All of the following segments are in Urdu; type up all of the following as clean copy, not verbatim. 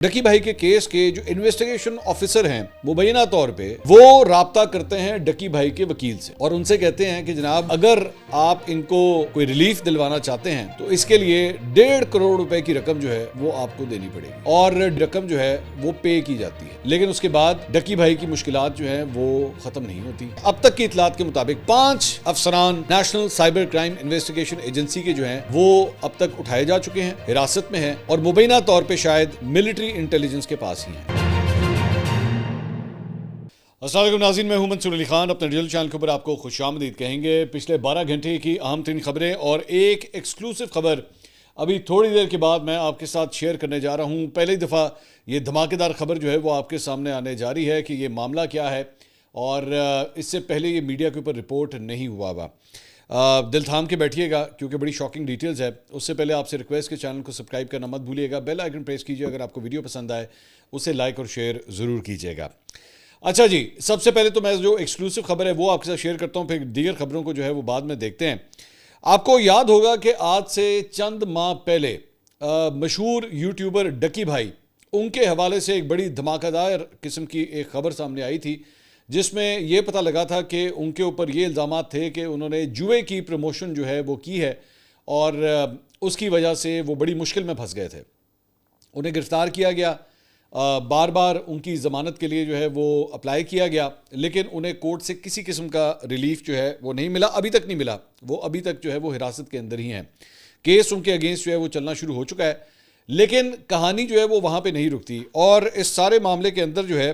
ڈکی بھائی کے کیس کے جو انویسٹیگیشن آفیسر ہیں مبینہ طور پہ وہ رابطہ کرتے ہیں ڈکی بھائی کے وکیل سے اور ان سے کہتے ہیں کہ جناب اگر آپ ان کو کوئی ریلیف دلوانا چاہتے ہیں تو اس کے لیے 1.5 کروڑ روپے کی رقم جو ہے وہ آپ کو دینی پڑے گی اور رقم جو ہے وہ پے کی جاتی ہے، لیکن اس کے بعد ڈکی بھائی کی مشکلات جو ہیں وہ ختم نہیں ہوتی۔ اب تک کی اطلاعات کے مطابق 5 افسران national cyber crime investigation agency کے جو ہیں وہ اب تک اٹھائے جا چکے ہیں، حراست میں ہیں اور مبینہ طور پہ شاید ملٹری انٹیلیجنس کے پاس ہی ہیں۔ السلام علیکم ناظرین، میں ہوں منصور علی خان، اپنے ڈیجیٹل چینل کے اوپر آپ کو خوش آمدید کہیں گے۔ پچھلے 12 گھنٹے کی اہم ترین خبریں اور ایک ایکسکلوسیو خبر ابھی تھوڑی دیر کے بعد میں آپ کے ساتھ شیئر کرنے جا رہا ہوں۔ پہلی دفعہ یہ دھماکے دار خبر جو ہے وہ آپ کے سامنے آنے جا رہی ہے کہ یہ معاملہ کیا ہے، اور اس سے پہلے یہ میڈیا کے اوپر رپورٹ نہیں ہوا ہوا۔ دل تھام کے بیٹھیے گا کیونکہ بڑی شاکنگ ڈیٹیلز ہے۔ اس سے پہلے آپ سے ریکویسٹ کہ چینل کو سبسکرائب کرنا مت بھولیے گا، بیل آئیکن پریس کیجیے، اگر آپ کو ویڈیو پسند آئے اسے لائک اور شیئر ضرور کیجیے گا۔ اچھا جی، سب سے پہلے تو میں جو ایکسکلوسیو خبر ہے وہ آپ کے ساتھ شیئر کرتا ہوں، پھر دیگر خبروں کو جو ہے وہ بعد میں دیکھتے ہیں۔ آپ کو یاد ہوگا کہ آج سے چند ماہ پہلے مشہور یوٹیوبر ڈکی بھائی، ان کے حوالے سے ایک بڑی دھماکہ دار قسم کی ایک خبر سامنے آئی تھی، جس میں یہ پتہ لگا تھا کہ ان کے اوپر یہ الزامات تھے کہ انہوں نے جوئے کی پروموشن جو ہے وہ کی ہے اور اس کی وجہ سے وہ بڑی مشکل میں پھنس گئے تھے۔ انہیں گرفتار کیا گیا، بار بار ان کی ضمانت کے لیے جو ہے وہ اپلائی کیا گیا، لیکن انہیں کورٹ سے کسی قسم کا ریلیف جو ہے وہ نہیں ملا، ابھی تک نہیں ملا۔ وہ ابھی تک جو ہے وہ حراست کے اندر ہی ہیں، کیس ان کے اگینسٹ جو ہے وہ چلنا شروع ہو چکا ہے، لیکن کہانی جو ہے وہ وہاں پہ نہیں رکتی۔ اور اس سارے معاملے کے اندر جو ہے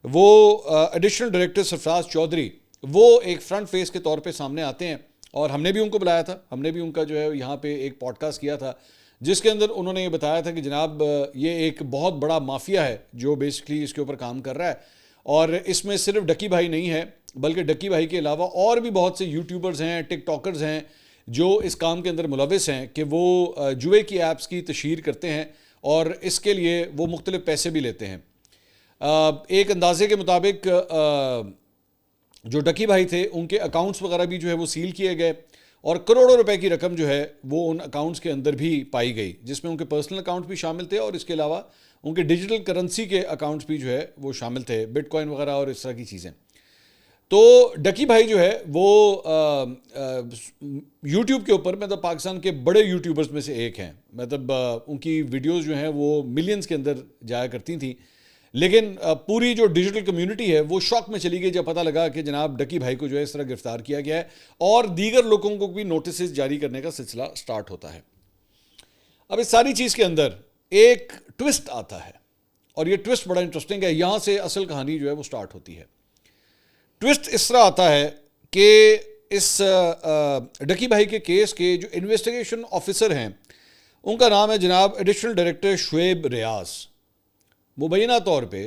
وہ ایڈیشنل ڈائریکٹر سرفراز چودھری وہ ایک فرنٹ فیس کے طور پہ سامنے آتے ہیں، اور ہم نے بھی ان کو بلایا تھا، ہم نے بھی ان کا جو ہے یہاں پہ ایک پوڈ کاسٹ کیا تھا، جس کے اندر انہوں نے یہ بتایا تھا کہ جناب یہ ایک بہت بڑا مافیا ہے جو بیسکلی اس کے اوپر کام کر رہا ہے، اور اس میں صرف ڈکی بھائی نہیں ہے بلکہ ڈکی بھائی کے علاوہ اور بھی بہت سے یوٹیوبرز ہیں، ٹک ٹاکرز ہیں جو اس کام کے اندر ملوث ہیں کہ وہ جوئے کی ایپس کی تشہیر کرتے ہیں اور اس کے لیے وہ مختلف پیسے بھی لیتے ہیں۔ ایک اندازے کے مطابق جو ڈکی بھائی تھے ان کے اکاؤنٹس وغیرہ بھی جو ہے وہ سیل کیے گئے، اور کروڑوں روپے کی رقم جو ہے وہ ان اکاؤنٹس کے اندر بھی پائی گئی، جس میں ان کے پرسنل اکاؤنٹ بھی شامل تھے اور اس کے علاوہ ان کے ڈیجیٹل کرنسی کے اکاؤنٹس بھی جو ہے وہ شامل تھے، بٹ کوائن وغیرہ اور اس طرح کی چیزیں۔ تو ڈکی بھائی جو ہے وہ یوٹیوب کے اوپر مطلب پاکستان کے بڑے یوٹیوبرز میں سے ایک ہیں، مطلب ان کی ویڈیوز جو ہیں وہ ملینز کے اندر جایا کرتی تھیں، لیکن پوری جو ڈیجیٹل کمیونٹی ہے وہ شوق میں چلی گئی جب پتہ لگا کہ جناب ڈکی بھائی کو جو ہے اس طرح گرفتار کیا گیا ہے، اور دیگر لوگوں کو بھی نوٹسز جاری کرنے کا سلسلہ سٹارٹ ہوتا ہے۔ اب اس ساری چیز کے اندر ایک ٹوسٹ آتا ہے، اور یہ ٹوسٹ بڑا انٹرسٹنگ ہے، یہاں سے اصل کہانی جو ہے وہ سٹارٹ ہوتی ہے۔ ٹوسٹ اس طرح آتا ہے کہ اس ڈکی بھائی کے کیس کے جو انویسٹیگیشن آفیسر ہیں ان کا نام ہے جناب ایڈیشنل ڈائریکٹر شعیب ریاض۔ مبینہ طور پہ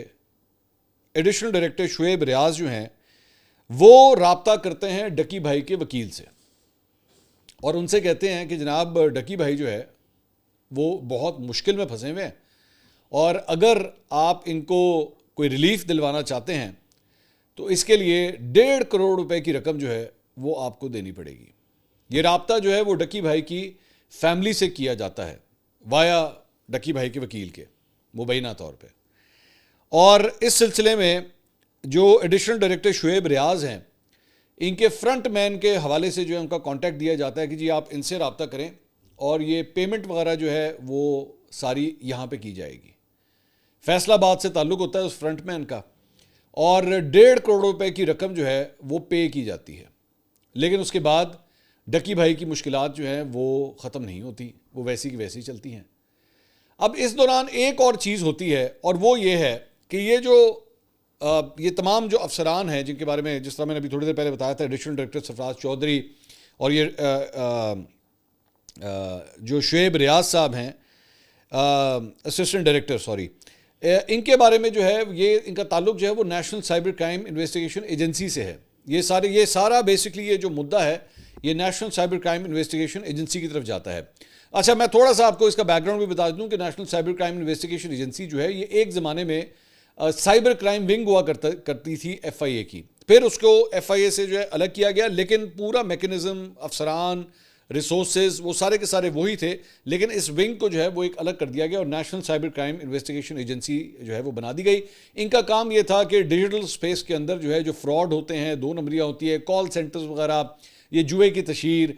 ایڈیشنل ڈائریکٹر شعیب ریاض جو ہیں وہ رابطہ کرتے ہیں ڈکی بھائی کے وکیل سے، اور ان سے کہتے ہیں کہ جناب ڈکی بھائی جو ہے وہ بہت مشکل میں پھنسے ہوئے ہیں، اور اگر آپ ان کو کوئی ریلیف دلوانا چاہتے ہیں تو اس کے لیے 1.5 کروڑ روپے کی رقم جو ہے وہ آپ کو دینی پڑے گی۔ یہ رابطہ جو ہے وہ ڈکی بھائی کی فیملی سے کیا جاتا ہے وایا ڈکی بھائی کے وکیل کے، مبینہ طور پہ۔ اور اس سلسلے میں جو ایڈیشنل ڈائریکٹر شعیب ریاض ہیں، ان کے فرنٹ مین کے حوالے سے جو ہے ان کا کانٹیکٹ دیا جاتا ہے کہ جی آپ ان سے رابطہ کریں، اور یہ پیمنٹ وغیرہ جو ہے وہ ساری یہاں پہ کی جائے گی۔ فیصلہ آباد سے تعلق ہوتا ہے اس فرنٹ مین کا، اور 1.5 کروڑ روپے کی رقم جو ہے وہ پے کی جاتی ہے، لیکن اس کے بعد ڈکی بھائی کی مشکلات جو ہیں وہ ختم نہیں ہوتی، وہ ویسی کی ویسی چلتی ہیں۔ اب اس دوران ایک اور چیز ہوتی ہے، اور وہ یہ ہے کہ یہ تمام جو افسران ہیں جن کے بارے میں جس طرح میں نے ابھی تھوڑی دیر پہلے بتایا تھا، ایڈیشنل ڈائریکٹر سرفراز چودھری اور یہ جو شعیب ریاض صاحب ہیں اسسٹنٹ ڈائریکٹر ان کے بارے میں جو ہے یہ ان کا تعلق جو ہے وہ national cyber crime investigation agency سے ہے۔ یہ سارا بیسکلی یہ جو مدعا ہے یہ national cyber crime investigation agency کی طرف جاتا ہے۔ اچھا، میں تھوڑا سا آپ کو اس کا بیک گراؤنڈ بھی بتا دوں کہ national cyber crime investigation agency جو ہے یہ ایک زمانے میں سائبر کرائم ونگ ہوا کرتی تھی ایف آئی اے کی، پھر اس کو ایف آئی اے سے جو ہے الگ کیا گیا، لیکن پورا میکنزم، افسران، ریسورسز وہ سارے کے سارے وہی تھے، لیکن اس ونگ کو جو ہے وہ ایک الگ کر دیا گیا اور national cyber crime investigation agency جو ہے وہ بنا دی گئی۔ ان کا کام یہ تھا کہ ڈیجیٹل سپیس کے اندر جو ہے جو فراڈ ہوتے ہیں، 2 نمبریاں ہوتی ہے، کال سینٹرز وغیرہ، یہ جوئے کی تشہیر،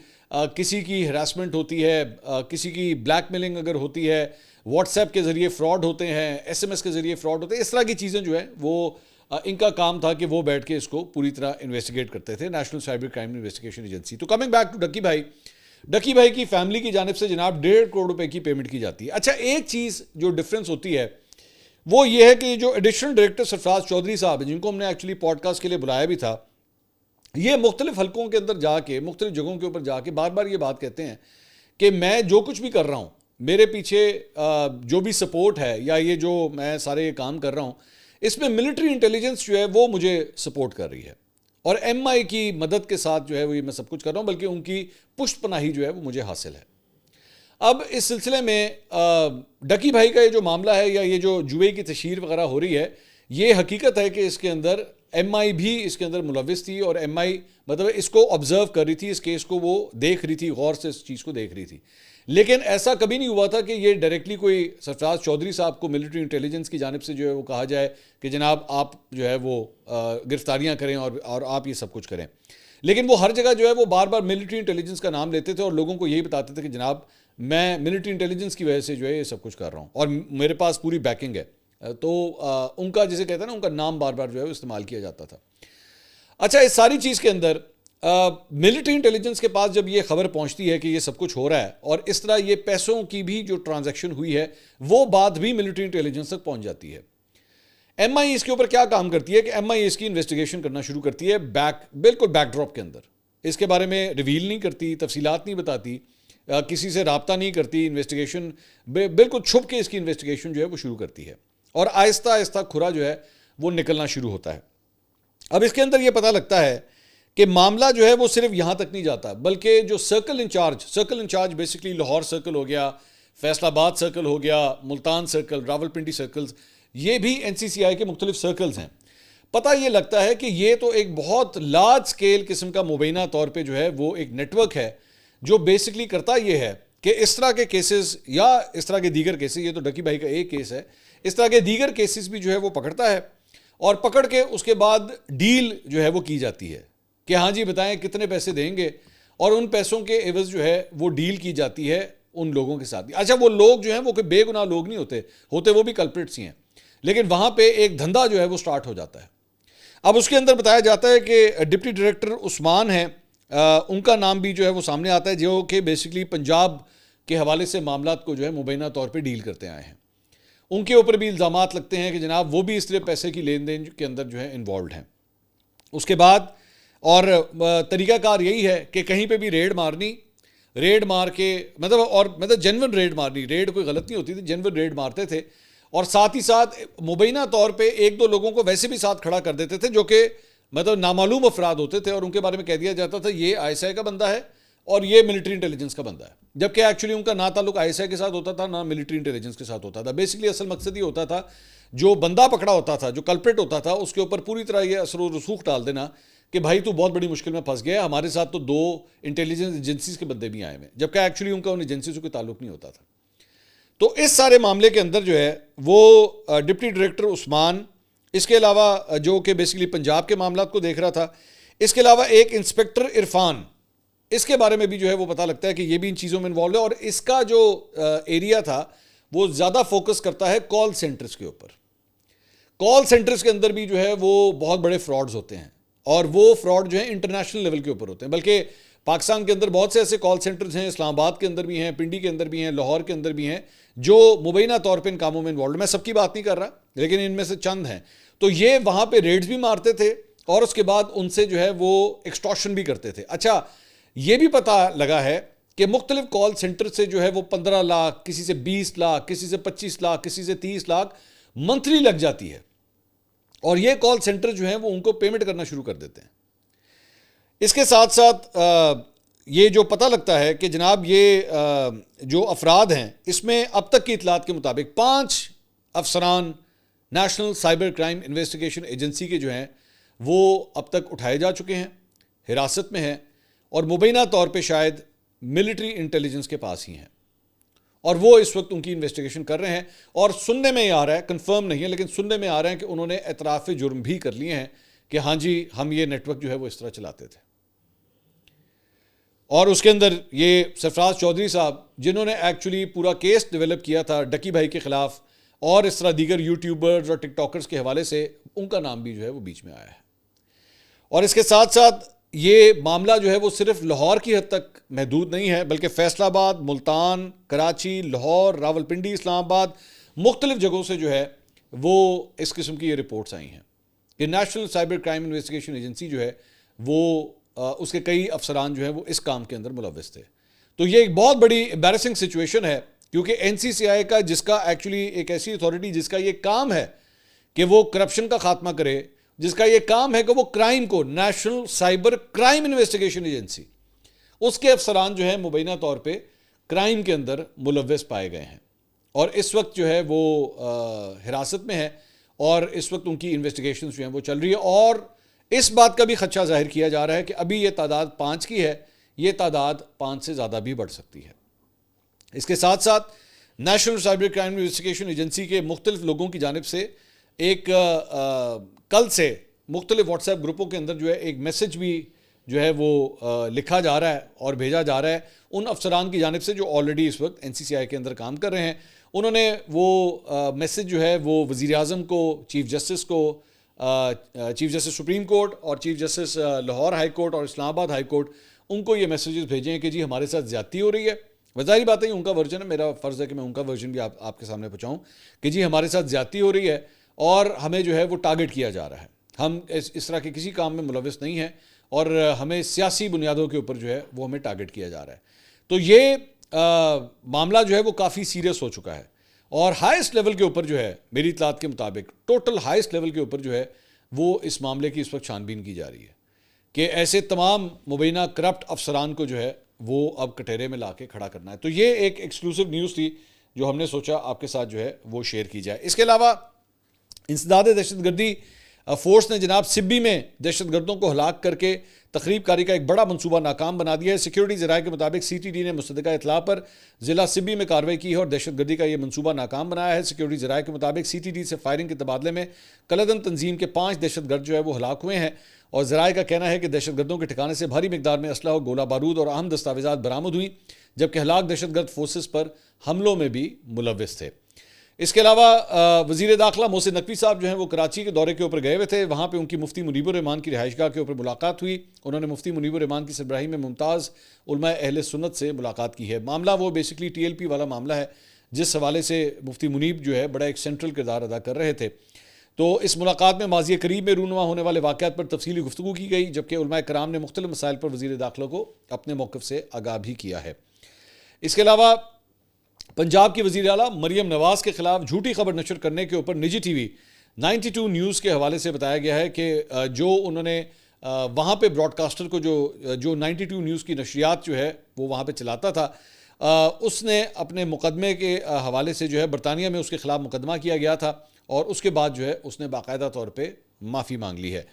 کسی کی ہراسمنٹ ہوتی ہے، کسی کی بلیک میلنگ اگر ہوتی ہے، واٹس ایپ کے ذریعے فراڈ ہوتے ہیں، ایس ایم ایس کے ذریعے فراڈ ہوتے ہیں، اس طرح کی چیزیں جو ہیں وہ ان کا کام تھا کہ وہ بیٹھ کے اس کو پوری طرح انویسٹیگیٹ کرتے تھے، national cyber crime investigation agency. تو کمنگ بیک ٹو ڈکی بھائی کی فیملی کی جانب سے جناب 1.5 کروڑ روپے کی پیمنٹ کی جاتی ہے۔ اچھا ایک چیز جو ڈفرینس ہوتی ہے وہ یہ ہے کہ جو ایڈیشنل ڈائریکٹر سرفراز چودھری صاحب ہیں، جن کو ہم نے ایکچولی پوڈ کاسٹ کے لیے بلایا بھی تھا، یہ مختلف حلقوں کے اندر جا کے، مختلف جگہوں کے اوپر جا کے بار بار یہ بات کہتے ہیں کہ میں جو کچھ بھی کر رہا ہوں، میرے پیچھے جو بھی سپورٹ ہے یا یہ جو میں سارے کام کر رہا ہوں، اس میں ملٹری انٹیلیجنس جو ہے وہ مجھے سپورٹ کر رہی ہے، اور ایم آئی کی مدد کے ساتھ جو ہے وہ یہ میں سب کچھ کر رہا ہوں، بلکہ ان کی پشت پناہی جو ہے وہ مجھے حاصل ہے۔ اب اس سلسلے میں ڈکی بھائی کا یہ جو معاملہ ہے یا یہ جو جوئے کی تشہیر وغیرہ ہو رہی ہے، یہ حقیقت ہے کہ اس کے اندر ایم آئی بھی اس کے اندر ملوث تھی، اور ایم آئی مطلب اس کو آبزرو کر رہی تھی، اس کیس کو وہ دیکھ رہی تھی، غور سے اس چیز کو دیکھ رہی تھی، لیکن ایسا کبھی نہیں ہوا تھا کہ یہ ڈائریکٹلی کوئی سرفراز چودھری صاحب کو ملٹری انٹیلیجنس کی جانب سے جو ہے وہ کہا جائے کہ جناب آپ جو ہے وہ گرفتاریاں کریں اور آپ یہ سب کچھ کریں۔ لیکن وہ ہر جگہ جو ہے وہ بار بار ملٹری انٹیلیجنس کا نام لیتے تھے اور لوگوں کو یہی بتاتے تھے کہ جناب میں ملٹری انٹیلیجنس کی وجہ سے جو ہے یہ سب کچھ کر رہا ہوں اور میرے پاس پوری بیکنگ ہے۔ تو ان کا جسے کہتے ہیں نا، ان کا نام بار بار جو ہے وہ استعمال کیا جاتا تھا۔ اچھا اس ساری چیز کے اندر ملٹری انٹیلیجنس کے پاس جب یہ خبر پہنچتی ہے کہ یہ سب کچھ ہو رہا ہے اور اس طرح یہ پیسوں کی بھی جو ٹرانزیکشن ہوئی ہے وہ بات بھی ملٹری انٹیلیجنس تک پہنچ جاتی ہے۔ ایم آئی اس کے اوپر کیا کام کرتی ہے کہ ایم آئی اس کی انویسٹیگیشن کرنا شروع کرتی ہے بالکل بیک ڈراپ کے اندر، اس کے بارے میں ریویل نہیں کرتی، تفصیلات نہیں بتاتی، کسی سے رابطہ نہیں کرتی، انویسٹیگیشن بالکل چھپ کے اس کی انویسٹیگیشن جو ہے وہ شروع کرتی ہے، اور آہستہ آہستہ کھرا جو ہے وہ نکلنا شروع ہوتا ہے۔ اب اس کے اندر یہ پتہ لگتا ہے کہ معاملہ جو ہے وہ صرف یہاں تک نہیں جاتا، بلکہ جو circle in charge basically Lahore circle ہو گیا، فیصل آباد سرکل ہو گیا، ملتان سرکل، راولپنڈی سرکلز، یہ بھی این سی سی آئی کے مختلف سرکلز ہیں۔ پتہ یہ لگتا ہے کہ یہ تو ایک بہت لارج سکیل قسم کا مبینہ طور پہ جو ہے وہ ایک نیٹ ورک ہے جو بیسکلی کرتا یہ ہے کہ اس طرح کے کیسز یا اس طرح کے دیگر کیسز، یہ تو ڈکی بھائی کا ایک کیس ہے، اس طرح کے دیگر کیسز بھی جو ہے وہ پکڑتا ہے، اور پکڑ کے اس کے بعد ڈیل جو ہے وہ کی جاتی ہے کہ ہاں جی بتائیں کتنے پیسے دیں گے، اور ان پیسوں کے عوض جو ہے وہ ڈیل کی جاتی ہے ان لوگوں کے ساتھ۔ اچھا وہ لوگ جو ہیں وہ کوئی بے گناہ لوگ نہیں ہوتے وہ بھی کلپریٹس ہی ہیں، لیکن وہاں پہ ایک دھندا جو ہے وہ سٹارٹ ہو جاتا ہے۔ اب اس کے اندر بتایا جاتا ہے کہ ڈپٹی ڈائریکٹر عثمان ہیں، ان کا نام بھی جو ہے وہ سامنے آتا ہے، جو کہ بیسکلی پنجاب کے حوالے سے معاملات کو جو ہے مبینہ طور پہ ڈیل کرتے آئے ہیں۔ ان کے اوپر بھی الزامات لگتے ہیں کہ جناب وہ بھی اس طرح پیسے کی لین دین کے اندر جو ہے انوالوڈ ہیں۔ اس کے بعد اور طریقہ کار یہی ہے کہ کہیں پہ بھی ریڈ مار کے مطلب جنون ریڈ مارنی، ریڈ کوئی غلط نہیں ہوتی تھی، جنون ریڈ مارتے تھے، اور ساتھ ہی ساتھ مبینہ طور پہ 1-2 لوگوں کو ویسے بھی ساتھ کھڑا کر دیتے تھے جو کہ مطلب نامعلوم افراد ہوتے تھے، اور ان کے بارے میں کہہ دیا جاتا تھا یہ آئی ایس آئی کا بندہ ہے اور یہ ملٹری انٹیلیجنس کا بندہ ہے، جبکہ ایکچولی ان کا نہ تعلق آئی ایس آئی کے ساتھ ہوتا تھا نہ ملٹری انٹیلیجنس کے ساتھ ہوتا تھا۔ بیسکلی اصل مقصد یہ ہوتا تھا جو بندہ پکڑا ہوتا تھا، جو کلپریٹ ہوتا تھا، اس کے اوپر پوری طرح یہ اثر و رسوخ ڈال دینا کہ بھائی تو بہت بڑی مشکل میں پھنس گیا ہے، ہمارے ساتھ تو 2 انٹیلیجنس ایجنسیز کے بندے بھی آئے ہوئے، جبکہ ایکچولی ان کا ان ایجنسی سے کوئی تعلق نہیں ہوتا تھا۔ تو اس سارے معاملے کے اندر جو ہے وہ ڈپٹی ڈائریکٹر عثمان، اس کے علاوہ جو کہ بیسکلی پنجاب کے معاملات کو دیکھ رہا تھا، اس کے علاوہ ایک انسپیکٹر عرفان، اس کے بارے میں بھی جو ہے وہ پتہ لگتا ہے کہ یہ بھی ان چیزوں میں انوالو ہے، اور اس کا جو ایریا تھا وہ زیادہ فوکس کرتا ہے کال سینٹرز کے اوپر۔ کال سینٹرز کے اندر بھی جو ہے وہ بہت بڑے فراڈز ہوتے ہیں، اور وہ فراڈ جو ہے انٹرنیشنل لیول کے اوپر ہوتے ہیں، بلکہ پاکستان کے اندر بہت سے ایسے کال سینٹرز ہیں، اسلام آباد کے اندر بھی ہیں، پنڈی کے اندر بھی ہیں، لاہور کے اندر بھی ہیں، جو مبینہ طور پہ ان کاموں میں انوالوڈ۔ میں سب کی بات نہیں کر رہا، لیکن ان میں سے چند ہیں۔ تو یہ وہاں پہ ریڈز بھی مارتے تھے اور اس کے بعد ان سے جو ہے وہ ایکسٹورشن بھی کرتے تھے۔ اچھا یہ بھی پتہ لگا ہے کہ مختلف کال سینٹر سے جو ہے وہ 15 لاکھ، کسی سے 20 لاکھ، کسی سے 25 لاکھ، کسی سے 30 لاکھ منتھلی لگ جاتی ہے، اور یہ کال سینٹر جو ہیں وہ ان کو پیمنٹ کرنا شروع کر دیتے ہیں۔ اس کے ساتھ ساتھ یہ جو پتہ لگتا ہے کہ جناب یہ جو افراد ہیں، اس میں اب تک کی اطلاعات کے مطابق 5 افسران national cyber crime investigation agency کے جو ہیں وہ اب تک اٹھائے جا چکے ہیں، حراست میں ہیں، اور مبینہ طور پہ شاید ملٹری انٹیلیجنس کے پاس ہی ہیں، اور وہ اس وقت ان کی انویسٹیگیشن کر رہے ہیں، اور سننے میں آ رہا ہے، کنفرم نہیں ہے لیکن سننے میں آ رہا ہے کہ انہوں نے اعتراف جرم بھی کر لیے ہیں کہ ہاں جی ہم یہ نیٹ ورک جو ہے وہ اس طرح چلاتے تھے۔ اور اس کے اندر یہ سرفراز چودھری صاحب جنہوں نے ایکچولی پورا کیس ڈیولپ کیا تھا ڈکی بھائی کے خلاف، اور اس طرح دیگر یوٹیوبرز اور ٹک ٹاکرز کے حوالے سے، ان کا نام بھی جو ہے وہ بیچ میں آیا ہے۔ اور اس کے ساتھ ساتھ یہ معاملہ جو ہے وہ صرف لاہور کی حد تک محدود نہیں ہے، بلکہ فیصل آباد، ملتان، کراچی، لاہور، راولپنڈی، اسلام آباد، مختلف جگہوں سے جو ہے وہ اس قسم کی یہ رپورٹس آئی ہیں کہ national cyber crime investigation agency جو ہے وہ اس کے کئی افسران جو ہیں وہ اس کام کے اندر ملوث تھے۔ تو یہ ایک بہت بڑی ایمبیرسنگ سچویشن ہے، کیونکہ این سی سی آئی کا، جس کا ایکچولی ایک ایسی اتھارٹی جس کا یہ کام ہے کہ وہ کرپشن کا خاتمہ کرے، جس کا یہ کام ہے کہ وہ کرائم کو، national cyber crime investigation agency, اس کے افسران جو ہیں مبینہ طور پہ کرائم کے اندر ملوث پائے گئے ہیں، اور اس وقت جو ہے وہ حراست میں ہے، اور اس وقت ان کی انویسٹیگیشنز جو ہیں وہ چل رہی ہے، اور اس بات کا بھی خدشہ ظاہر کیا جا رہا ہے کہ ابھی یہ تعداد 5 کی ہے، یہ تعداد 5 سے زیادہ بھی بڑھ سکتی ہے۔ اس کے ساتھ ساتھ national cyber crime investigation agency کے مختلف لوگوں کی جانب سے ایک کل سے مختلف واٹس ایپ گروپوں کے اندر جو ہے ایک میسج بھی جو ہے وہ لکھا جا رہا ہے اور بھیجا جا رہا ہے ان افسران کی جانب سے جو آلریڈی اس وقت این سی سی آئی کے اندر کام کر رہے ہیں۔ انہوں نے وہ میسج جو ہے وہ وزیر اعظم کو، چیف جسٹس کو، چیف جسٹس سپریم کورٹ اور chief justice Lahore high court اور اسلام آباد ہائی کورٹ، ان کو یہ میسیجز بھیجے ہیں کہ جی ہمارے ساتھ زیادتی ہو رہی ہے۔ ظاہری بات ہے ان کا ورژن ہے، میرا فرض ہے کہ میں ان کا ورژن بھی آپ کے سامنے پہنچاؤں کہ جی ہمارے ساتھ زیادتی ہو رہی ہے اور ہمیں جو ہے وہ ٹارگٹ کیا جا رہا ہے، ہم اس طرح کے کسی کام میں ملوث نہیں ہیں، اور ہمیں سیاسی بنیادوں کے اوپر جو ہے وہ ہمیں ٹارگٹ کیا جا رہا ہے۔ تو یہ معاملہ جو ہے وہ کافی سیریس ہو چکا ہے، اور ہائیسٹ لیول کے اوپر جو ہے میری اطلاعات کے مطابق ٹوٹل ہائیسٹ لیول کے اوپر جو ہے وہ اس معاملے کی اس وقت چھان بین کی جا رہی ہے کہ ایسے تمام مبینہ کرپٹ افسران کو جو ہے وہ اب کٹہرے میں لا کے کھڑا کرنا ہے۔ تو یہ ایک ایکسکلوسیو نیوز تھی جو ہم نے سوچا آپ کے ساتھ جو ہے وہ شیئر کی جائے۔ اس کے علاوہ انسداد دہشت گردی فورس نے جناب سبی میں دہشت گردوں کو ہلاک کر کے تخریب کاری کا ایک بڑا منصوبہ ناکام بنا دیا ہے۔ سیکیورٹی ذرائع کے مطابق سی ٹی ڈی نے مصدقہ اطلاع پر ضلع سبی میں کارروائی کی ہے اور دہشت گردی کا یہ منصوبہ ناکام بنایا ہے۔ سیکیورٹی ذرائع کے مطابق سی ٹی ڈی سے فائرنگ کے تبادلے میں کلدن تنظیم کے 5 دہشت گرد جو ہے وہ ہلاک ہوئے ہیں، اور ذرائع کا کہنا ہے کہ دہشت گردوں کے ٹھکانے سے بھاری مقدار میں اسلحہ، گولہ بارود اور اہم دستاویزات برآمد ہوئی، جبکہ ہلاک دہشت گرد فورسز پر حملوں میں بھی ملوث تھے۔ اس کے علاوہ وزیر داخلہ محسن نقوی صاحب جو ہیں وہ کراچی کے دورے کے اوپر گئے ہوئے تھے، وہاں پہ ان کی مفتی منیب الرحمان کی رہائش گاہ کے اوپر ملاقات ہوئی۔ انہوں نے مفتی منیب الرحمان کی سربراہی میں ممتاز علماء اہل سنت سے ملاقات کی ہے۔ معاملہ وہ بیسکلی ٹی ایل پی والا معاملہ ہے جس حوالے سے مفتی منیب جو ہے بڑا ایک سینٹرل کردار ادا کر رہے تھے۔ تو اس ملاقات میں ماضی قریب میں رونما ہونے والے واقعات پر تفصیلی گفتگو کی گئی، جبکہ علماء کرام نے مختلف مسائل پر وزیر داخلہ کو اپنے موقف سے آگاہ بھی کیا ہے۔ اس کے علاوہ پنجاب کی وزیر اعلیٰ مریم نواز کے خلاف جھوٹی خبر نشر کرنے کے اوپر نجی ٹی وی 92 نیوز کے حوالے سے بتایا گیا ہے کہ جو انہوں نے وہاں پہ براڈ کاسٹر کو جو 92 نیوز کی نشریات جو ہے وہ وہاں پہ چلاتا تھا، اس نے اپنے مقدمے کے حوالے سے جو ہے برطانیہ میں اس کے خلاف مقدمہ کیا گیا تھا، اور اس کے بعد جو ہے اس نے باقاعدہ طور پہ معافی مانگ لی ہے۔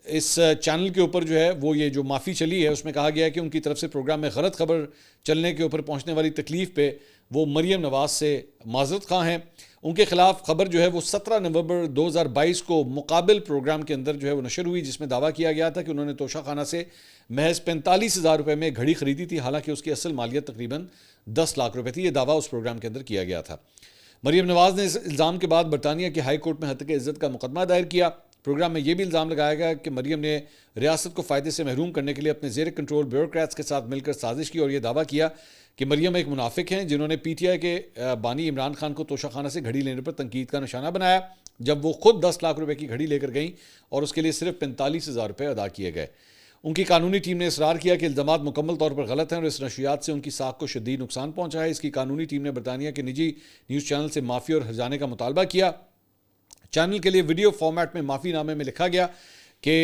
اس چینل کے اوپر جو ہے وہ یہ جو معافی چلی ہے اس میں کہا گیا ہے کہ ان کی طرف سے پروگرام میں غلط خبر چلنے کے اوپر پہنچنے والی تکلیف پہ وہ مریم نواز سے معذرت خواہ ہیں۔ ان کے خلاف خبر جو ہے وہ 17 نومبر 2022 کو مقابل پروگرام کے اندر جو ہے وہ نشر ہوئی، جس میں دعویٰ کیا گیا تھا کہ انہوں نے توشہ خانہ سے محض 45,000 روپے میں گھڑی خریدی تھی، حالانکہ اس کی اصل مالیت تقریباً 10 لاکھ روپے تھی۔ یہ دعویٰ اس پروگرام کے اندر کیا گیا تھا۔ مریم نواز نے اس الزام کے بعد برطانیہ کی ہائی کورٹ میں ہتک عزت کا مقدمہ دائر کیا۔ پروگرام میں یہ بھی الزام لگایا گیا کہ مریم نے ریاست کو فائدے سے محروم کرنے کے لیے اپنے زیر کنٹرول بیوروکریٹس کے ساتھ مل کر سازش کی، اور یہ دعویٰ کیا کہ مریم ایک منافق ہیں جنہوں نے پی ٹی آئی کے بانی عمران خان کو توشہ خانہ سے گھڑی لینے پر تنقید کا نشانہ بنایا، جب وہ خود 10 لاکھ روپے کی گھڑی لے کر گئیں اور اس کے لیے صرف 45,000 روپے ادا کیے گئے۔ ان کی قانونی ٹیم نے اصرار کیا کہ الزامات مکمل طور پر غلط ہیں اور اس نشریات سے ان کی ساکھ کو شدید نقصان پہنچا ہے۔ اس کی قانونی ٹیم نے برطانیہ کے نجی نیوز چینل سے معافی اور ہرجانے کا مطالبہ کیا۔ چینل کے لیے ویڈیو فارمیٹ میں معافی نامے میں لکھا گیا کہ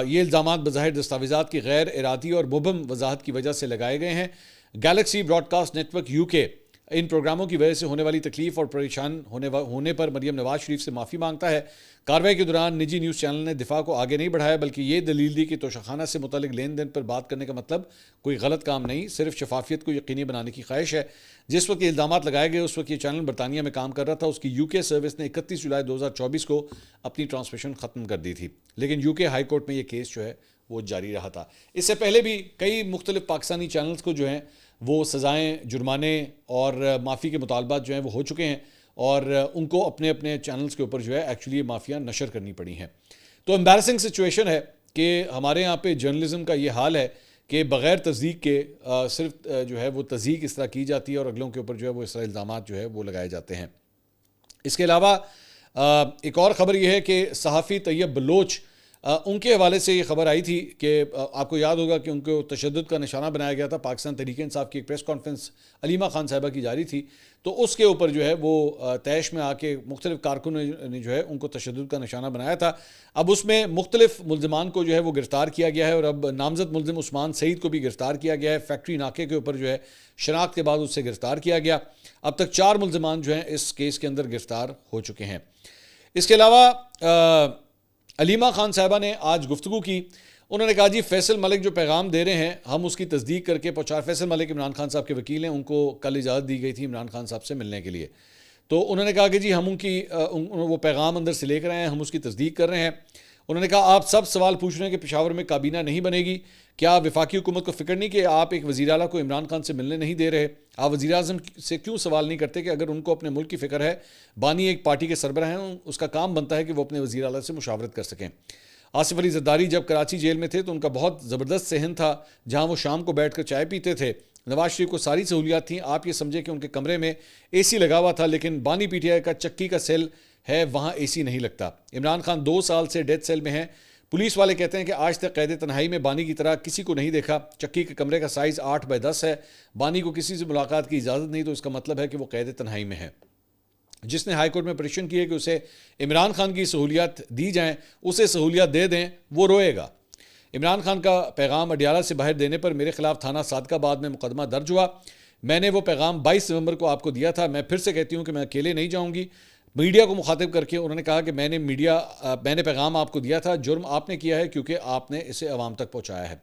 یہ الزامات بظاہر دستاویزات کی غیر ارادی اور مبہم وضاحت کی وجہ سے لگائے گئے ہیں۔ Galaxy broadcast network U K ان پروگراموں کی وجہ سے ہونے والی تکلیف اور پریشان ہونے پر مریم نواز شریف سے معافی مانگتا ہے۔ کارروائی کے دوران نجی نیوز چینل نے دفاع کو آگے نہیں بڑھایا، بلکہ یہ دلیل دی کہ توشخانہ سے متعلق لین دین پر بات کرنے کا مطلب کوئی غلط کام نہیں، صرف شفافیت کو یقینی بنانے کی خواہش ہے۔ جس وقت یہ الزامات لگائے گئے اس وقت یہ چینل برطانیہ میں کام کر رہا تھا، اس کی UK سروس نے 31 جولائی 2024 کو اپنی ٹرانسمیشن ختم کر دی تھی، لیکن UK ہائی کورٹ میں یہ کیس جو ہے وہ جاری رہا تھا۔ اس سے پہلے بھی کئی مختلف پاکستانی چینلز کو جو ہیں وہ سزائیں، جرمانے اور معافی کے مطالبات جو ہیں وہ ہو چکے ہیں، اور ان کو اپنے اپنے چینلز کے اوپر جو ہے ایکچولی معافیاں نشر کرنی پڑی ہیں۔ تو امبیرسنگ سچویشن ہے کہ ہمارے یہاں پہ جرنلزم کا یہ حال ہے کہ بغیر تصدیق کے صرف جو ہے وہ تصدیق اس طرح کی جاتی ہے اور اگلوں کے اوپر جو ہے وہ اس طرح الزامات جو ہے وہ لگائے جاتے ہیں۔ اس کے علاوہ ایک اور خبر یہ ہے کہ صحافی طیب بلوچ، ان کے حوالے سے یہ خبر آئی تھی کہ آپ کو یاد ہوگا کہ ان کو تشدد کا نشانہ بنایا گیا تھا۔ پاکستان تحریک انصاف کی ایک پریس کانفرنس علیمہ خان صاحبہ کی جاری تھی، تو اس کے اوپر جو ہے وہ طیش میں آ کے مختلف کارکنوں نے جو ہے ان کو تشدد کا نشانہ بنایا تھا۔ اب اس میں مختلف ملزمان کو جو ہے وہ گرفتار کیا گیا ہے، اور اب نامزد ملزم عثمان سعید کو بھی گرفتار کیا گیا ہے۔ فیکٹری ناکے کے اوپر جو ہے شناخت کے بعد اس سے گرفتار کیا گیا۔ اب تک 4 ملزمان جو ہیں اس کیس کے اندر گرفتار ہو چکے ہیں۔ اس کے علاوہ علیمہ خان صاحبہ نے آج گفتگو کی، انہوں نے کہا جی فیصل ملک جو پیغام دے رہے ہیں ہم اس کی تصدیق کر کے پہنچا۔ فیصل ملک عمران خان صاحب کے وکیل ہیں، ان کو کل اجازت دی گئی تھی عمران خان صاحب سے ملنے کے لیے، تو انہوں نے کہا کہ جی ہم وہ پیغام اندر سے لے کر آئے ہیں، ہم اس کی تصدیق کر رہے ہیں۔ انہوں نے کہا آپ سب سوال پوچھ رہے ہیں کہ پشاور میں کابینہ نہیں بنے گی، کیا وفاقی حکومت کو فکر نہیں کہ آپ ایک وزیر اعلیٰ کو عمران خان سے ملنے نہیں دے رہے؟ آپ وزیر اعظم سے کیوں سوال نہیں کرتے کہ اگر ان کو اپنے ملک کی فکر ہے، بانی ایک پارٹی کے سربراہ ہیں، اس کا کام بنتا ہے کہ وہ اپنے وزیر اعلیٰ سے مشاورت کر سکیں۔ آصف علی زرداری جب کراچی جیل میں تھے تو ان کا بہت زبردست صحن تھا، جہاں وہ شام کو بیٹھ کر چائے پیتے تھے۔ نواز شریف کو ساری سہولیات تھیں، آپ یہ سمجھے کہ ان کے کمرے میں AC لگا ہوا تھا، لیکن بانی PTI کا چکی کا سیل ہے، وہاں AC نہیں لگتا۔ عمران خان 2 سال سے ڈیتھ سیل میں ہیں۔ پولیس والے کہتے ہیں کہ آج تک قید تنہائی میں بانی کی طرح کسی کو نہیں دیکھا۔ چکی کے کمرے کا سائز 8x10 ہے، بانی کو کسی سے ملاقات کی اجازت نہیں، تو اس کا مطلب ہے کہ وہ قید تنہائی میں ہے۔ جس نے ہائی کورٹ میں پٹیشن کی ہے کہ اسے عمران خان کی سہولیات دی جائیں، اسے سہولیات دے دیں، وہ روئے گا۔ عمران خان کا پیغام اڈیالہ سے باہر دینے پر میرے خلاف تھانہ صادقہ آباد میں مقدمہ درج ہوا۔ میں نے وہ پیغام 22 نومبر کو آپ کو دیا تھا۔ میں پھر سے کہتی ہوں کہ میں اکیلے نہیں جاؤں گی۔ میڈیا کو مخاطب کر کے انہوں نے کہا کہ میں نے پیغام آپ کو دیا تھا، جرم آپ نے کیا ہے کیونکہ آپ نے اسے عوام تک پہنچایا ہے۔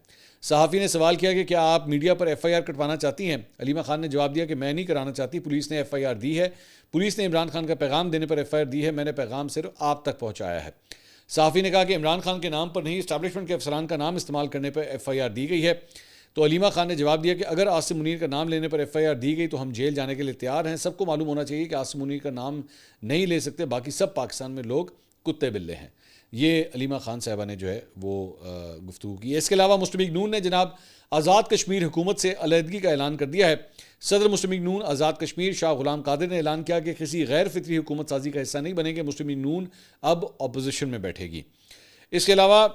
صحافی نے سوال کیا کہ کیا آپ میڈیا پر FIR کٹوانا چاہتی ہیں؟ علیمہ خان نے جواب دیا کہ میں نہیں کرانا چاہتی، پولیس نے FIR دی ہے، پولیس نے عمران خان کا پیغام دینے پر FIR دی ہے، میں نے پیغام صرف آپ تک پہنچایا ہے۔ صحافی نے کہا کہ عمران خان کے نام پر نہیں، اسٹیبلشمنٹ کے افسران کا نام استعمال کرنے پر FIR دی گئی ہے۔ تو علیمہ خان نے جواب دیا کہ اگر عاصم منیر کا نام لینے پر FIR دی گئی تو ہم جیل جانے کے لیے تیار ہیں۔ سب کو معلوم ہونا چاہیے کہ عاصم منیر کا نام نہیں لے سکتے، باقی سب پاکستان میں لوگ کتے بلے ہیں۔ یہ علیمہ خان صاحبہ نے جو ہے وہ گفتگو کی ہے۔ اس کے علاوہ مسلم لیگ نون نے جناب آزاد کشمیر حکومت سے علیحدگی کا اعلان کر دیا ہے۔ صدر مسلم لیگ نون آزاد کشمیر شاہ غلام قادر نے اعلان کیا کہ کسی غیر فطری حکومت سازی کا حصہ نہیں بنے گے۔ مسلم لیگ نون اب اپوزیشن میں بیٹھے گی۔ اس کے علاوہ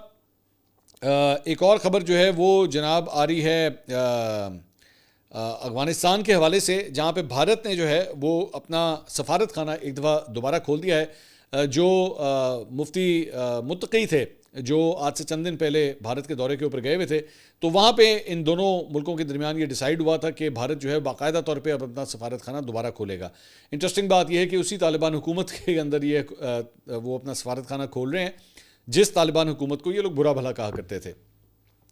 ایک اور خبر جو ہے وہ جناب آ رہی ہے افغانستان کے حوالے سے، جہاں پہ بھارت نے جو ہے وہ اپنا سفارت خانہ ایک دفعہ دوبارہ کھول دیا ہے۔ جو مفتی متقی تھے جو آج سے چند دن پہلے بھارت کے دورے کے اوپر گئے ہوئے تھے، تو وہاں پہ ان دونوں ملکوں کے درمیان یہ ڈیسائیڈ ہوا تھا کہ بھارت جو ہے باقاعدہ طور پہ اب اپنا سفارت خانہ دوبارہ کھولے گا۔ انٹرسٹنگ بات یہ ہے کہ اسی طالبان حکومت کے اندر یہ وہ اپنا سفارت خانہ کھول رہے ہیں جس طالبان حکومت کو یہ لوگ برا بھلا کہا کرتے تھے،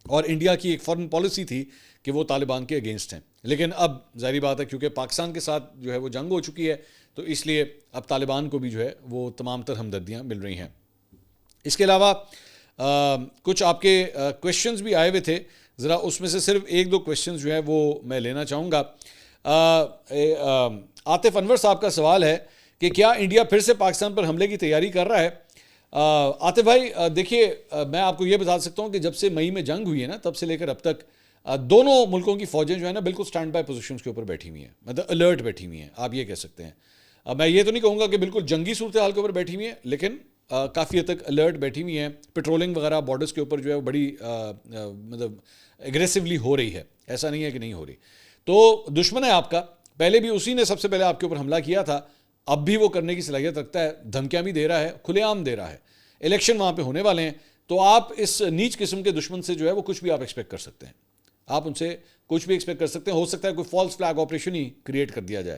اور انڈیا کی ایک فارن پالیسی تھی کہ وہ طالبان کے اگینسٹ ہیں۔ لیکن اب ظاہری بات ہے کیونکہ پاکستان کے ساتھ جو ہے وہ جنگ ہو چکی ہے، تو اس لیے اب طالبان کو بھی جو ہے وہ تمام تر ہمدردیاں مل رہی ہیں۔ اس کے علاوہ کچھ آپ کے کویشچنز بھی آئے ہوئے تھے، ذرا اس میں سے صرف 1-2 کویشچنز جو ہے وہ میں لینا چاہوں گا۔ عاطف انور صاحب کا سوال ہے کہ کیا انڈیا پھر سے پاکستان پر حملے کی تیاری کر رہا ہے؟ عاطف بھائی دیکھیے، میں آپ کو یہ بتا سکتا ہوں کہ جب سے مئی میں جنگ ہوئی ہے نا، تب سے لے کر اب تک دونوں ملکوں کی فوجیں جو ہے نا بالکل سٹینڈ بائی پوزیشنز کے اوپر بیٹھی ہوئی ہیں، مطلب الرٹ بیٹھی ہوئی ہیں، آپ یہ کہہ سکتے ہیں۔ میں یہ تو نہیں کہوں گا کہ بالکل جنگی صورتحال کے اوپر بیٹھی ہوئی ہیں، لیکن کافی حد تک الرٹ بیٹھی ہوئی ہیں۔ پیٹرولنگ وغیرہ بارڈرز کے اوپر جو ہے وہ بڑی مطلب ایگریسولی ہو رہی ہے، ایسا نہیں ہے کہ نہیں ہو رہی۔ تو دشمن ہے آپ کا، پہلے بھی اسی نے سب سے پہلے آپ کے اوپر حملہ کیا تھا، اب بھی وہ کرنے کی صلاحیت رکھتا ہے، دھمکیاں بھی دے رہا ہے، کھلے عام دے رہا ہے۔ الیکشن وہاں پہ ہونے والے ہیں، تو آپ اس نیچ قسم کے دشمن سے جو ہے وہ کچھ بھی آپ ایکسپیکٹ کر سکتے ہیں۔ آپ ان سے کچھ بھی ایکسپیکٹ کر سکتے ہیں. ہو سکتا ہے کوئی فالس فلیگ آپریشن ہی کریٹ کر دیا جائے.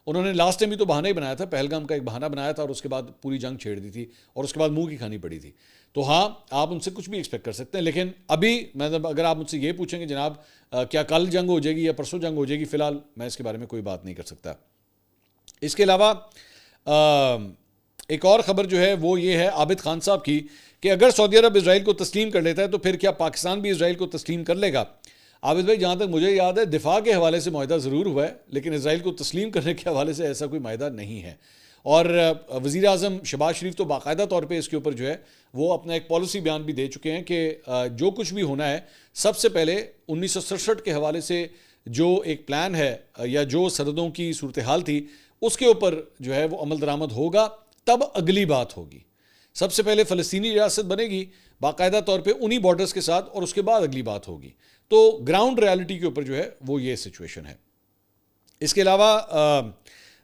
انہوں نے لاسٹ ٹائم بھی تو بہانہ ہی بنایا تھا, پہلگام کا ایک بہانہ بنایا تھا اور اس کے بعد پوری جنگ چھیڑ دی تھی اور اس کے بعد منہ کی کھانی پڑی تھی. تو ہاں, آپ ان سے کچھ بھی ایکسپیکٹ کر سکتے ہیں, لیکن ابھی مطلب اگر آپ مجھ سے یہ پوچھیں کہ جناب کیا کل جنگ ہو جائے گی یا پرسوں جنگ ہو جائے گی, فی الحال میں اس کے بارے میں کوئی بات نہیں کر سکتا. اس کے علاوہ ایک اور خبر جو ہے وہ یہ ہے عابد خان صاحب کی کہ اگر سعودی عرب اسرائیل کو تسلیم کر لیتا ہے تو پھر کیا پاکستان بھی اسرائیل کو تسلیم کر لے گا؟ عابد بھائی, جہاں تک مجھے یاد ہے دفاع کے حوالے سے معاہدہ ضرور ہوا ہے, لیکن اسرائیل کو تسلیم کرنے کے حوالے سے ایسا کوئی معاہدہ نہیں ہے. اور وزیر اعظم شہباز شریف تو باقاعدہ طور پہ اس کے اوپر جو ہے وہ اپنا ایک پالیسی بیان بھی دے چکے ہیں کہ جو کچھ بھی ہونا ہے سب سے پہلے 1967 کے حوالے سے جو ایک پلان ہے یا جو سرحدوں کی صورتحال تھی اس کے اوپر جو ہے وہ عمل درآمد ہوگا, تب اگلی بات ہوگی. سب سے پہلے فلسطینی ریاست بنے گی باقاعدہ طور پہ انہی بارڈرز کے ساتھ, اور اس کے بعد اگلی بات ہوگی. تو گراؤنڈ ریالٹی کے اوپر جو ہے وہ یہ سچویشن ہے. اس کے علاوہ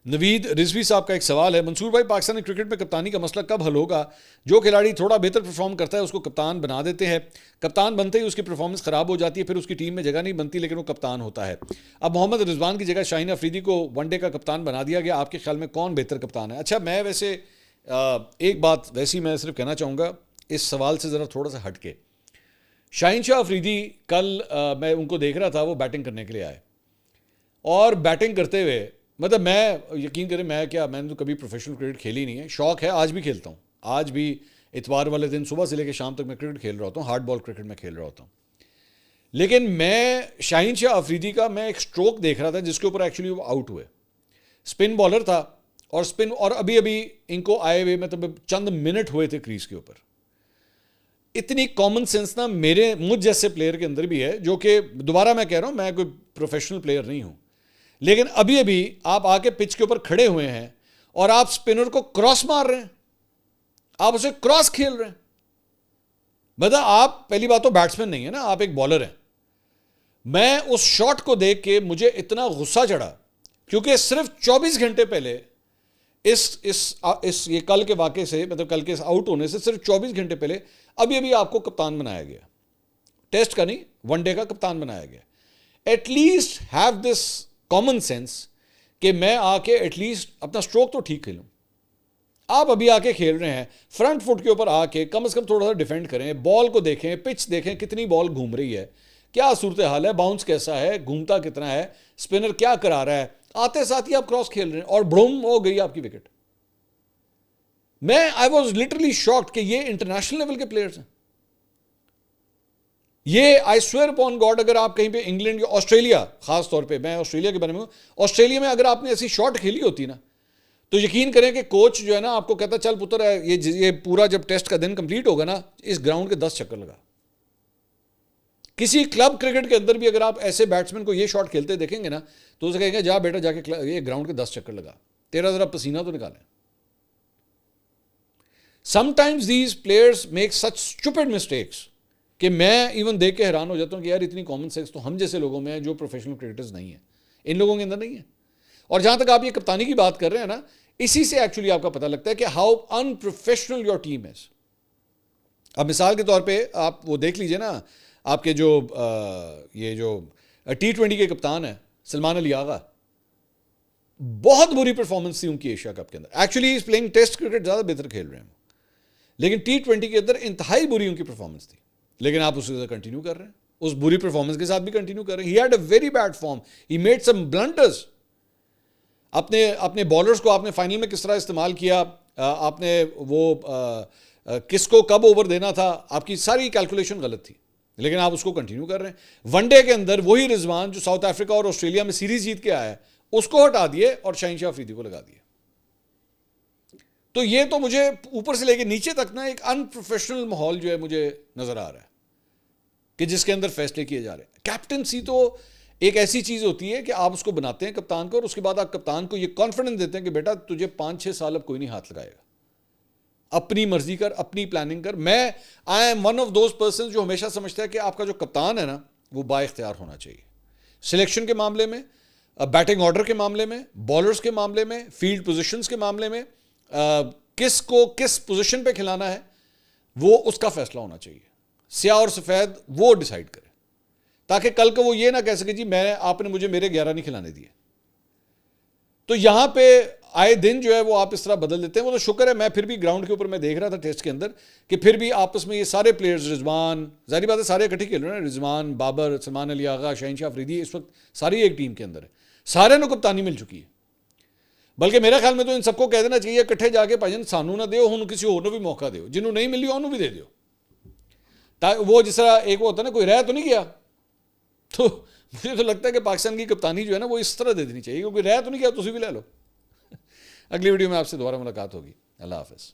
نوید رضوی صاحب کا ایک سوال ہے, منصور بھائی پاکستانی کرکٹ میں کپتانی کا مسئلہ کب حل ہوگا؟ جو کھلاڑی تھوڑا بہتر پرفارم کرتا ہے اس کو کپتان بنا دیتے ہیں, کپتان بنتے ہی اس کی پرفارمنس خراب ہو جاتی ہے, پھر اس کی ٹیم میں جگہ نہیں بنتی, لیکن وہ کپتان ہوتا ہے. اب محمد رضوان کی جگہ شاہین افریدی کو ون ڈے کا کپتان بنا دیا گیا, آپ کے خیال میں کون بہتر کپتان ہے؟ اچھا, میں ویسے ایک بات ویسی میں صرف کہنا چاہوں گا اس سوال سے ذرا تھوڑا سا ہٹ کے. شاہین شاہ افریدی کل میں ان کو دیکھ رہا تھا, وہ بیٹنگ کرنے کے لیے آئے اور بیٹنگ کرتے ہوئے مطلب میں یقین کریں میں نے تو کبھی پروفیشنل کرکٹ کھیلی نہیں ہے, شوق ہے, آج بھی کھیلتا ہوں, آج بھی اتوار والے دن صبح سے لے کے شام تک میں کرکٹ کھیل رہا ہوتا ہوں, ہارڈ بال کرکٹ میں کھیل رہا ہوتا ہوں. لیکن میں شاہین شاہ افریدی کا میں ایک سٹروک دیکھ رہا تھا جس کے اوپر ایکچولی وہ آؤٹ ہوئے. اسپن بالر تھا اور اسپن, اور ابھی ان کو آئے ہوئے مطلب چند منٹ ہوئے تھے کریز کے اوپر. اتنی کامن سینس نا مجھ جیسے پلیئر کے اندر بھی ہے, جو کہ دوبارہ میں کہہ رہا ہوں میں کوئی پروفیشنل پلیئر نہیں ہوں, لیکن ابھی آپ آ کے پچ کے اوپر کھڑے ہوئے ہیں اور آپ اسپنر کو کراس مار رہے ہیں, آپ اسے کراس کھیل رہے ہیں. مطلب آپ پہلی بات تو بیٹسمین نہیں ہے نا, آپ ایک بالر ہیں. میں اس شاٹ کو دیکھ کے مجھے اتنا غصہ چڑھا کیونکہ صرف 24 گھنٹے پہلے اس یہ کل کے واقعے سے, مطلب کل کے آؤٹ ہونے سے صرف 24 گھنٹے پہلے ابھی آپ کو کپتان بنایا گیا, ٹیسٹ کا نہیں ون ڈے کا کپتان بنایا گیا. At least have this common sense کہ میں آ کے ایٹ لیسٹ اپنا سٹروک تو ٹھیک کھیلوں. آپ ابھی آ کے کھیل رہے ہیں فرنٹ فٹ کے اوپر آ کے کم از کم تھوڑا سا ڈیفینڈ کریں, بال کو دیکھیں, پچ دیکھیں کتنی بال گھوم رہی ہے, کیا صورتحال ہے, باؤنس کیسا ہے, گھومتا کتنا ہے, اسپنر کیا کرا رہا ہے, آتے ساتھ ہی آپ کراس کھیل رہے ہیں اور بڑھوم ہو گئی آپ کی wicket. I was literally shocked کہ یہ انٹرنیشنل لیول کے پلیئرز ہیں. یہ آئی سویئر اپون گاڈ, اگر آپ کہیں پہ انگلینڈ یا آسٹریلیا, خاص طور پہ میں آسٹریلیا کے بارے میں ہوں, آسٹریلیا میں اگر آپ نے ایسی شاٹ کھیلی ہوتی نا تو یقین کریں کہ کوچ جو ہے نا آپ کو کہتا چل پتر ہے یہ پورا جب ٹیسٹ کا دن کمپلیٹ ہوگا نا اس گراؤنڈ کے 10 چکر لگا. کسی کلب کرکٹ کے اندر بھی اگر آپ ایسے بیٹسمین کو یہ شاٹ کھیلتے دیکھیں گے نا تو اسے کہیں گے جا بیٹا جا کے یہ گراؤنڈ کے 10 چکر لگا, تیرا ذرا پسینہ تو نکالیں. Sometimes these players make such stupid mistakes کہ میں ایون دیکھ کے حیران ہو جاتا ہوں کہ یار اتنی کامن سینس تو ہم جیسے لوگوں میں ہیں جو پروفیشنل کرکٹرز نہیں ہیں, ان لوگوں کے اندر نہیں ہے. اور جہاں تک آپ یہ کپتانی کی بات کر رہے ہیں نا, اسی سے ایکچولی آپ کا پتہ لگتا ہے کہ how in professional your team is. اب مثال کے طور پہ آپ وہ دیکھ لیجئے نا, آپ کے جو یہ جو T20 کے کپتان ہیں سلمان علی آغا, بہت بری پرفارمنس تھی ان کی ایشیا کپ کے اندر. Actually is playing test cricket زیادہ بہتر کھیل رہے ہیں, لیکن T20 کے اندر انتہائی بری ان کی پرفارمنس تھی, لیکن آپ اسے کنٹینیو کر رہے ہیں, اس بری پرفارمنس کے ساتھ بھی کنٹینیو کر رہے ہیں. He had a very bad form. He made some blunders. اپنے بالرز کو آپ نے فائنل میں کس طرح استعمال کیا, آپ نے وہ کس کو کب اوور دینا تھا, آپ کی ساری کیلکولیشن غلط تھی, لیکن آپ اس کو کنٹینیو کر رہے ہیں. ون ڈے کے اندر وہی رضوان جو ساؤتھ افریقہ اور آسٹریلیا میں سیریز جیت کے آیا ہے اس کو ہٹا دیے اور شاہین شاہ افریدی کو لگا دیے. تو یہ تو مجھے اوپر سے لے کے نیچے تک نا ایک ان پروفیشنل ماحول جو ہے مجھے نظر آ رہا ہے کہ جس کے اندر فیصلے کیے جا رہے ہیں. کیپٹنسی تو ایک ایسی چیز ہوتی ہے کہ آپ اس کو بناتے ہیں کپتان کو, اور اس کے بعد آپ کپتان کو یہ کانفیڈنس دیتے ہیں کہ بیٹا تجھے 5-6 سال اب کوئی نہیں ہاتھ لگائے گا, اپنی مرضی کر, اپنی پلاننگ کر. میں I am one of those person جو ہمیشہ سمجھتا ہے کہ آپ کا جو کپتان ہے نا وہ با اختیار ہونا چاہیے, سلیکشن کے معاملے میں, بیٹنگ آرڈر کے معاملے میں, بالرز کے معاملے میں, فیلڈ پوزیشنز کے معاملے میں, کس کو کس پوزیشن پہ کھلانا ہے وہ اس کا فیصلہ ہونا چاہیے. سیاہ اور سفید وہ ڈیسائیڈ کرے, تاکہ کل کو وہ یہ نہ کہہ سکے جی آپ نے مجھے میرے 11 نہیں کھلانے دیے. تو یہاں پہ آئے دن جو ہے وہ آپ اس طرح بدل دیتے ہیں. وہ تو شکر ہے میں پھر بھی گراؤنڈ کے اوپر میں دیکھ رہا تھا ٹیسٹ کے اندر کہ پھر بھی آپس میں یہ سارے پلیئرز، رضوان، ظاہری بات ہے سارے اکٹھے کھیل رہے ہیں، رضوان، بابر، سلمان علی آغا، شہنشاہ افریدی اس وقت ساری ایک ٹیم کے اندر ہے. سارے کو کپتانی مل چکی ہے. بلکہ میرے خیال میں تو ان سب کو کہہ دینا چاہیے اکٹھے جا کے بھائی سانو نہ دیو، ہوں کسی اور بھی موقع دیو، جنہوں نہیں ملی انہوں بھی دے دیو. وہ جس طرح ایک وہ ہوتا ہے نا کوئی رہ تو نہیں گیا، تو مجھے تو لگتا ہے کہ پاکستان کی کپتانی جو ہے نا وہ اس طرح دے دینی چاہیے، کیونکہ رہ تو نہیں گیا تسی بھی لے لو. اگلی ویڈیو میں آپ سے دوبارہ ملاقات ہوگی. اللہ حافظ.